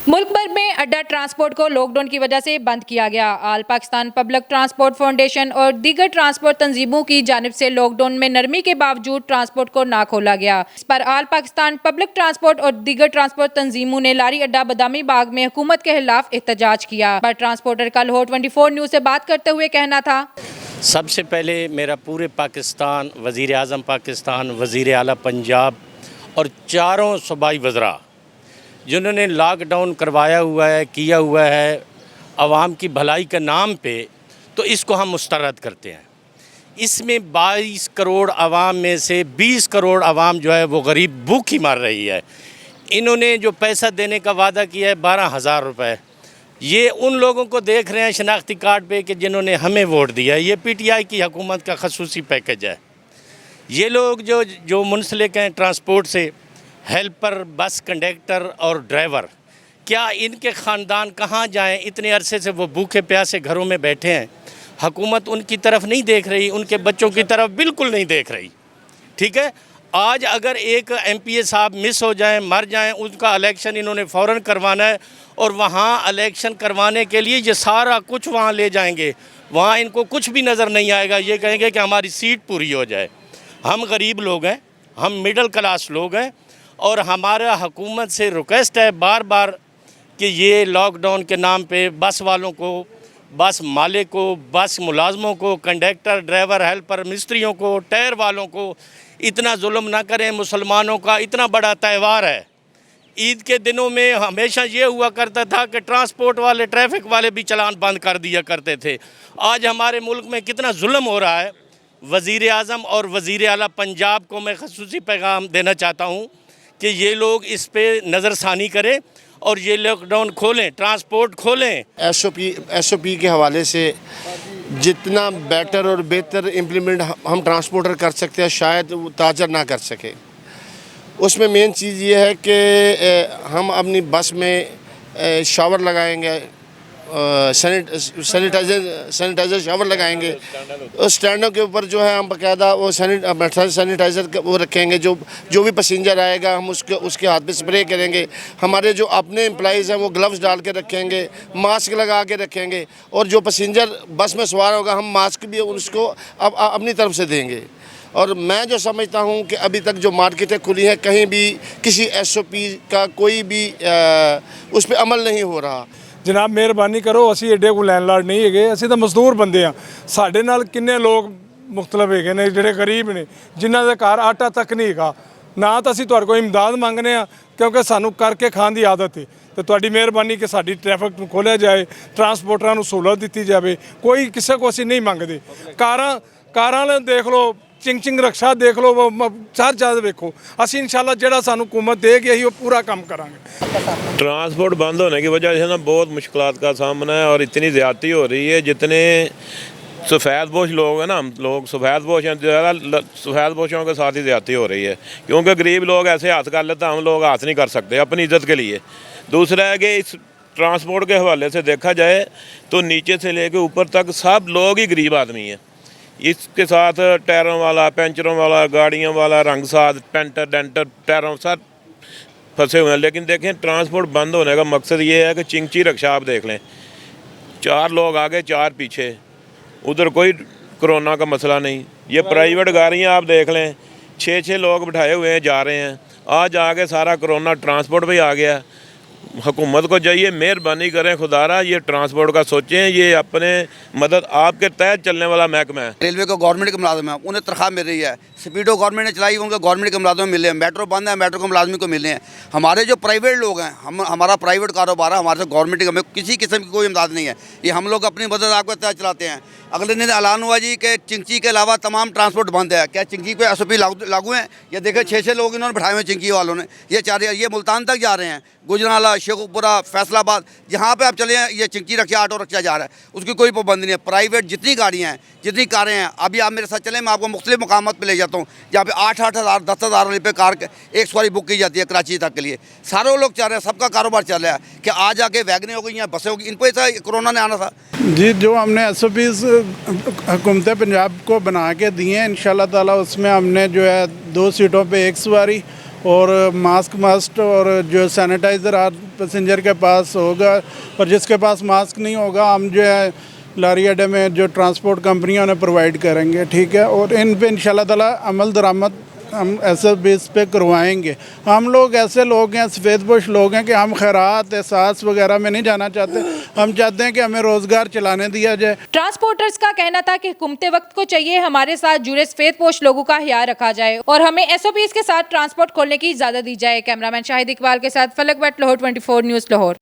मुल्क भर में अड्डा ट्रांसपोर्ट को लॉकडाउन की वजह से बंद किया गया। आल पाकिस्तान पब्लिक ट्रांसपोर्ट फाउंडेशन और दीगर ट्रांसपोर्ट तंजीमों की जानिब से लॉकडाउन में नरमी के बावजूद ट्रांसपोर्ट को ना खोला गया। इस पर आल पाकिस्तान पब्लिक ट्रांसपोर्ट और दीगर ट्रांसपोर्ट तंजीमों ने लारी अड्डा बदामी बाग में हुकूमत के खिलाफ एहतजाज किया। पर ट्रांसपोर्टर का लाहौर 24 न्यूज़ से बात करते हुए कहना था, सबसे पहले मेरा पूरे पाकिस्तान, वज़ीर आज़म पाकिस्तान, वज़ीर आला पंजाब और चारों सूबाई वज़रा जिन्होंने लॉकडाउन करवाया हुआ है, किया हुआ है आवाम की भलाई के नाम पे, तो इसको हम मुस्तरद करते हैं। इसमें 22 करोड़ आवाम में से 20 करोड़ आवाम जो है वो गरीब भूखी मर रही है। इन्होंने जो पैसा देने का वादा किया है 12,000 रुपये, ये उन लोगों को देख रहे हैं शनाख्ती कार्ड पे कि जिन्होंने हमें वोट दिया है। ये पीटीआई की हुकूमत का खसूसी पैकेज है। ये लोग जो मुंसलिक हैं ट्रांसपोर्ट से, हेल्पर, बस कंडक्टर और ड्राइवर, क्या इनके ख़ानदान कहाँ जाएं? इतने अरसे से वो भूखे प्यासे घरों में बैठे हैं। हुकूमत उनकी तरफ नहीं देख रही, उनके बच्चों की तरफ बिल्कुल नहीं देख रही। ठीक है, आज अगर एक एमपीए साहब मिस हो जाएं, मर जाएं, उनका इलेक्शन इन्होंने फ़ौरन करवाना है और वहाँ इलेक्शन करवाने के लिए ये सारा कुछ वहाँ ले जाएंगे। वहाँ इनको कुछ भी नज़र नहीं आएगा। ये कहेंगे कि हमारी सीट पूरी हो जाए। हम गरीब लोग हैं, हम मिडिल क्लास लोग हैं और हमारा हुकूमत से रिक्वेस्ट है बार बार कि ये लॉकडाउन के नाम पे बस वालों को, बस मालिक को, बस मुलाजमों को, कंडक्टर, ड्राइवर, हेल्पर, मिस्त्रियों को, टायर वालों को इतना जुल्म ना करें। मुसलमानों का इतना बड़ा त्यौहार है। ईद के दिनों में हमेशा ये हुआ करता था कि ट्रांसपोर्ट वाले, ट्रैफिक वाले भी चलान बंद कर दिया करते थे। आज हमारे मुल्क में कितना जुल्म हो रहा है। वज़ीर आज़म और वज़ीर आला पंजाब को मैं ख़ुसूसी पैगाम देना चाहता हूँ कि ये लोग इस पे नज़रसानी करें और ये लॉकडाउन खोलें, ट्रांसपोर्ट खोलें। एसओपी के हवाले से जितना बेटर और बेहतर इम्प्लीमेंट हम ट्रांसपोर्टर कर सकते हैं, शायद वो ताजर ना कर सके। उसमें मेन चीज़ ये है कि हम अपनी बस में शावर लगाएंगे, सैनिटाइज़र शावर लगाएंगे। उस स्टैंडों के ऊपर जो है हम बाकायदा वो सैनिटाइज़र वो रखेंगे। जो भी पैसेंजर आएगा हम उसके हाथ पे स्प्रे करेंगे। हमारे जो अपने एम्प्लॉइज़ हैं वो ग्लव्स डाल के रखेंगे, मास्क लगा के रखेंगे और जो पैसेंजर बस में सवार होगा हम मास्क भी उसको अपनी तरफ से देंगे। और मैं जो समझता हूँ कि अभी तक जो मार्केटें खुली हैं, कहीं भी किसी एसओपी का कोई भी उस पर अमल नहीं हो रहा। जनाब मेहरबानी करो, असी एडे को लैंडलॉर्ड नहीं है, असी तो मजदूर बंदे हाँ। साढ़े नाल किन्ने लोग मुख्तलिफ है ने जिहड़े गरीब ने, जिन्हां दे घर आटा तक नहीं हैगा। ना तो असी तुहाडे कोल इमदाद मंगने आ क्योंकि सानू करके खाण की आदत है। तो तुहाडी मेहरबानी कि साडी ट्रैफिक नूं खोलिया जाए, ट्रांसपोर्टरां नूं सहूलत दित्ती जाए। कोई किसी को असी नहीं मंगते। कारां देख लो, चिंग रक्षा देख लो, हर जगह देखो। असी इंशाल्लाह जिहड़ा सानू हुकूमत देगी असीं वो पूरा काम करांगे। ट्रांसपोर्ट बंद होने की वजह से ना बहुत मुश्किलात का सामना है और इतनी ज़्यादती हो रही है। जितने सफ़ेदपोश लोग हैं ना, हम लोग सफ़ेदपोश हैं, ज़्यादा सफ़ेदपोशों के साथ ही ज़्यादती हो रही है क्योंकि गरीब लोग ऐसे हाथ कर लेते हैं, हम लोग हाथ नहीं कर सकते अपनी इज़्ज़त के लिए। दूसरा है कि इस ट्रांसपोर्ट के हवाले से देखा जाए तो नीचे से लेकर ऊपर तक सब लोग ही गरीब आदमी हैं। इसके साथ टायरों वाला, पंचरों वाला, गाड़ियों वाला, रंगसाज, पेंटर, डेंटर, टायरों सब फंसे हुए हैं। लेकिन देखें, ट्रांसपोर्ट बंद होने का मकसद ये है कि चिंची रक्षा आप देख लें, 4 लोग आगे 4 पीछे, उधर कोई कोरोना का मसला नहीं। ये प्राइवेट गाड़ियाँ आप देख लें, 6-6 लोग बिठाए हुए हैं, जा रहे हैं। आज आगे सारा कोरोना ट्रांसपोर्ट पे आ गया। हुकूमत को चाहिए मेहरबानी करें, खुदारा ये ट्रांसपोर्ट का सोचें। ये अपने मदद आपके तहत चलने वाला महकमा है। रेलवे को गवर्नमेंट के मुलाजिम है, उन्हें तनख्वाह मिल रही है। स्पीडो गवर्नमेंट ने चलाई, उनको गवर्नमेंट के मुलाजिम मिले हैं। मेट्रो बंद है, मेट्रो के मुलाजिम को मिले हैं। हमारे जो प्राइवेट लोग हैं, हमारा प्राइवेट कारोबार है, हमारे से गवर्नमेंट का हमें किसी किस्म की कोई इमदाद नहीं है। ये हम लोग अपनी मदद आपके तहत चलाते हैं। अगले दिन ऐलान हुआ जी कि चिंची के अलावा तमाम ट्रांसपोर्ट बंद है। क्या चिंची पे एसओपी लागू है? ये देखे 6-6 लोग इन्होंने बिठाए हुए चिंची वालों ने। ये मुल्तान तक जा रहे हैं, गुजराला, शेखुपुरा, फैसलाबाद, जहाँ पे आप चले हैं ये चिंची रखा, ऑटो रखा जा रहा है, उसकी कोई पाबंदी नहीं है। प्राइवेट जितनी गाड़ियाँ हैं, जितनी कारें हैं, अभी आप मेरे साथ चलें, मैं आपको मुख्तलिफ मकामात पे ले जाता हूँ जहाँ पे 8-8 हज़ार 10,000 रुपये पे कार एक सवारी बुक की जाती है कराची तक के लिए। सारे लोग चाह रहे हैं, सबका कारोबार चल रहा है कि आज आके वैगनें हो गई हैं, बसें हो गई। इन पर ऐसा कोरोना ने आना था जी। जो हमने एसओपीज़ हुकूमत पंजाब को बना के दिए हैं, इंशाल्लाह ताला उसमें हमने जो है 2 सीटों पे 1 सवारी और मास्क मस्ट और जो सैनिटाइज़र हर पैसेंजर के पास होगा, और जिसके पास मास्क नहीं होगा हम जो है लारी अड्डे में जो ट्रांसपोर्ट कंपनियां उन्हें प्रोवाइड करेंगे, ठीक है। और इन पे इंशाल्लाह ताला अमल दरामद हम ऐसे बेस पे करवाएंगे। हम लोग ऐसे लोग हैं, सफ़ेदपोश लोग हैं कि हम खैरात एहसास वगैरह में नहीं जाना चाहते। हम चाहते हैं कि हमें रोज़गार चलाने दिया जाए। ट्रांसपोर्टर्स का कहना था कि हुकूमते वक्त को चाहिए हमारे साथ जुड़े सफेदपोश लोगों का ख्याल रखा जाए और हमें SOPs के साथ ट्रांसपोर्ट खोलने की इजाजत दी जाए। कैमरामैन शाहिद इकबाल के साथ फलक भट्ट, लाहौर 24 न्यूज़ लाहौर।